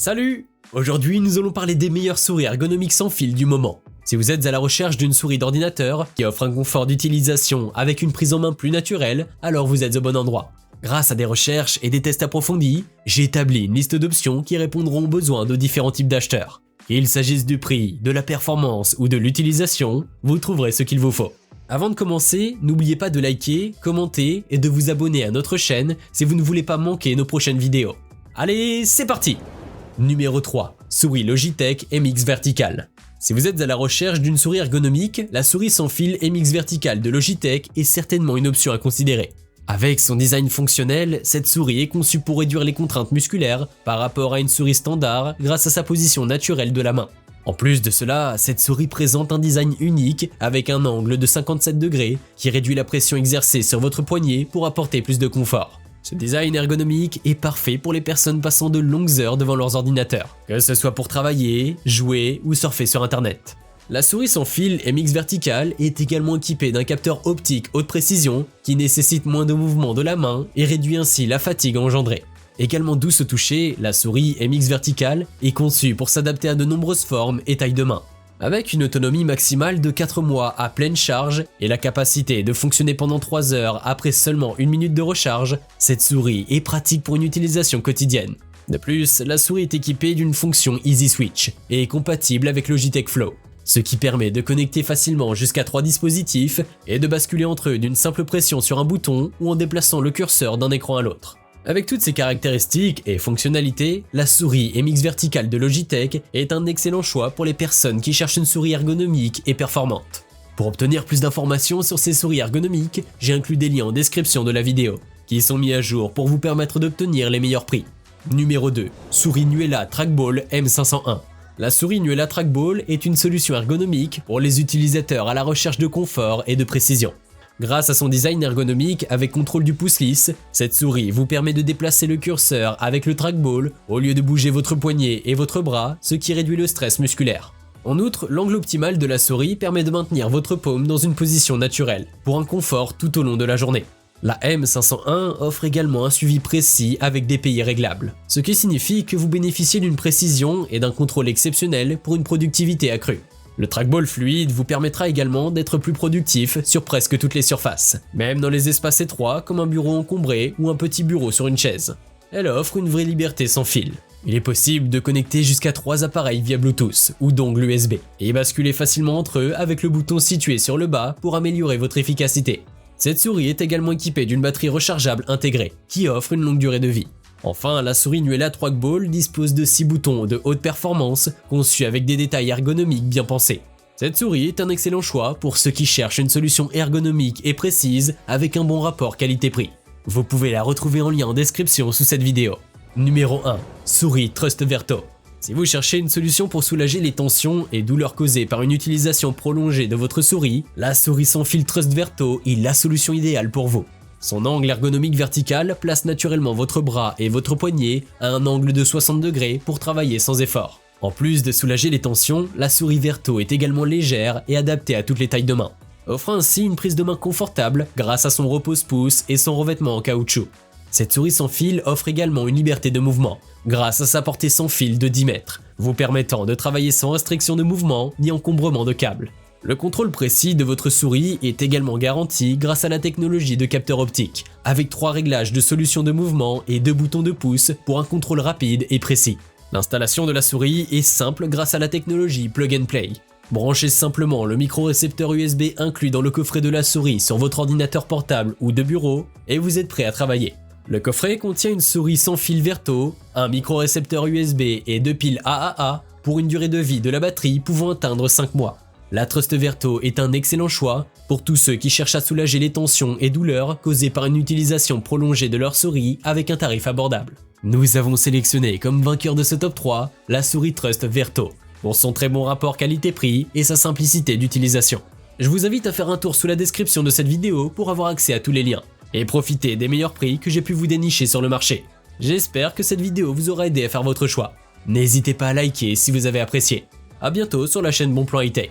Salut! Aujourd'hui, nous allons parler des meilleures souris ergonomiques sans fil du moment. Si vous êtes à la recherche d'une souris d'ordinateur qui offre un confort d'utilisation avec une prise en main plus naturelle, alors vous êtes au bon endroit. Grâce à des recherches et des tests approfondis, j'ai établi une liste d'options qui répondront aux besoins de différents types d'acheteurs. Qu'il s'agisse du prix, de la performance ou de l'utilisation, vous trouverez ce qu'il vous faut. Avant de commencer, n'oubliez pas de liker, commenter et de vous abonner à notre chaîne si vous ne voulez pas manquer nos prochaines vidéos. Allez, c'est parti! Numéro 3. Souris Logitech MX Vertical. Si vous êtes à la recherche d'une souris ergonomique, la souris sans fil MX Vertical de Logitech est certainement une option à considérer. Avec son design fonctionnel, cette souris est conçue pour réduire les contraintes musculaires par rapport à une souris standard grâce à sa position naturelle de la main. En plus de cela, cette souris présente un design unique avec un angle de 57 degrés qui réduit la pression exercée sur votre poignet pour apporter plus de confort. Ce design ergonomique est parfait pour les personnes passant de longues heures devant leurs ordinateurs, que ce soit pour travailler, jouer ou surfer sur internet. La souris sans fil MX Vertical est également équipée d'un capteur optique haute précision qui nécessite moins de mouvements de la main et réduit ainsi la fatigue engendrée. Également douce au toucher, la souris MX Vertical est conçue pour s'adapter à de nombreuses formes et tailles de main. Avec une autonomie maximale de 4 mois à pleine charge et la capacité de fonctionner pendant 3 heures après seulement 1 minute de recharge, cette souris est pratique pour une utilisation quotidienne. De plus, la souris est équipée d'une fonction Easy Switch et est compatible avec Logitech Flow, ce qui permet de connecter facilement jusqu'à 3 dispositifs et de basculer entre eux d'une simple pression sur un bouton ou en déplaçant le curseur d'un écran à l'autre. Avec toutes ces caractéristiques et fonctionnalités, la souris MX Vertical de Logitech est un excellent choix pour les personnes qui cherchent une souris ergonomique et performante. Pour obtenir plus d'informations sur ces souris ergonomiques, j'ai inclus des liens en description de la vidéo, qui sont mis à jour pour vous permettre d'obtenir les meilleurs prix. Numéro 2. Souris Nuela Trackball M501. La souris Nuela Trackball est une solution ergonomique pour les utilisateurs à la recherche de confort et de précision. Grâce à son design ergonomique avec contrôle du pouce lisse, cette souris vous permet de déplacer le curseur avec le trackball au lieu de bouger votre poignet et votre bras, ce qui réduit le stress musculaire. En outre, l'angle optimal de la souris permet de maintenir votre paume dans une position naturelle, pour un confort tout au long de la journée. La M501 offre également un suivi précis avec des pays réglables, ce qui signifie que vous bénéficiez d'une précision et d'un contrôle exceptionnel pour une productivité accrue. Le trackball fluide vous permettra également d'être plus productif sur presque toutes les surfaces, même dans les espaces étroits comme un bureau encombré ou un petit bureau sur une chaise. Elle offre une vraie liberté sans fil. Il est possible de connecter jusqu'à 3 appareils via Bluetooth ou dongle USB et basculer facilement entre eux avec le bouton situé sur le bas pour améliorer votre efficacité. Cette souris est également équipée d'une batterie rechargeable intégrée qui offre une longue durée de vie. Enfin, la souris Nuela Trackball dispose de 6 boutons de haute performance conçus avec des détails ergonomiques bien pensés. Cette souris est un excellent choix pour ceux qui cherchent une solution ergonomique et précise avec un bon rapport qualité-prix. Vous pouvez la retrouver en lien en description sous cette vidéo. Numéro 1. Souris Trust Verto. Si vous cherchez une solution pour soulager les tensions et douleurs causées par une utilisation prolongée de votre souris, la souris sans fil Trust Verto est la solution idéale pour vous. Son angle ergonomique vertical place naturellement votre bras et votre poignet à un angle de 60 degrés pour travailler sans effort. En plus de soulager les tensions, la souris Verto est également légère et adaptée à toutes les tailles de main, offrant ainsi une prise de main confortable grâce à son repose-pouce et son revêtement en caoutchouc. Cette souris sans fil offre également une liberté de mouvement, grâce à sa portée sans fil de 10 mètres, vous permettant de travailler sans restriction de mouvement ni encombrement de câbles. Le contrôle précis de votre souris est également garanti grâce à la technologie de capteur optique, avec 3 réglages de solution de mouvement et 2 boutons de pouce pour un contrôle rapide et précis. L'installation de la souris est simple grâce à la technologie Plug and Play. Branchez simplement le micro-récepteur USB inclus dans le coffret de la souris sur votre ordinateur portable ou de bureau et vous êtes prêt à travailler. Le coffret contient une souris sans fil Verto, un micro-récepteur USB et 2 piles AAA pour une durée de vie de la batterie pouvant atteindre 5 mois. La Trust Verto est un excellent choix pour tous ceux qui cherchent à soulager les tensions et douleurs causées par une utilisation prolongée de leur souris avec un tarif abordable. Nous avons sélectionné comme vainqueur de ce top 3 la souris Trust Verto pour son très bon rapport qualité-prix et sa simplicité d'utilisation. Je vous invite à faire un tour sous la description de cette vidéo pour avoir accès à tous les liens et profiter des meilleurs prix que j'ai pu vous dénicher sur le marché. J'espère que cette vidéo vous aura aidé à faire votre choix. N'hésitez pas à liker si vous avez apprécié. A bientôt sur la chaîne Bonplan High Tech.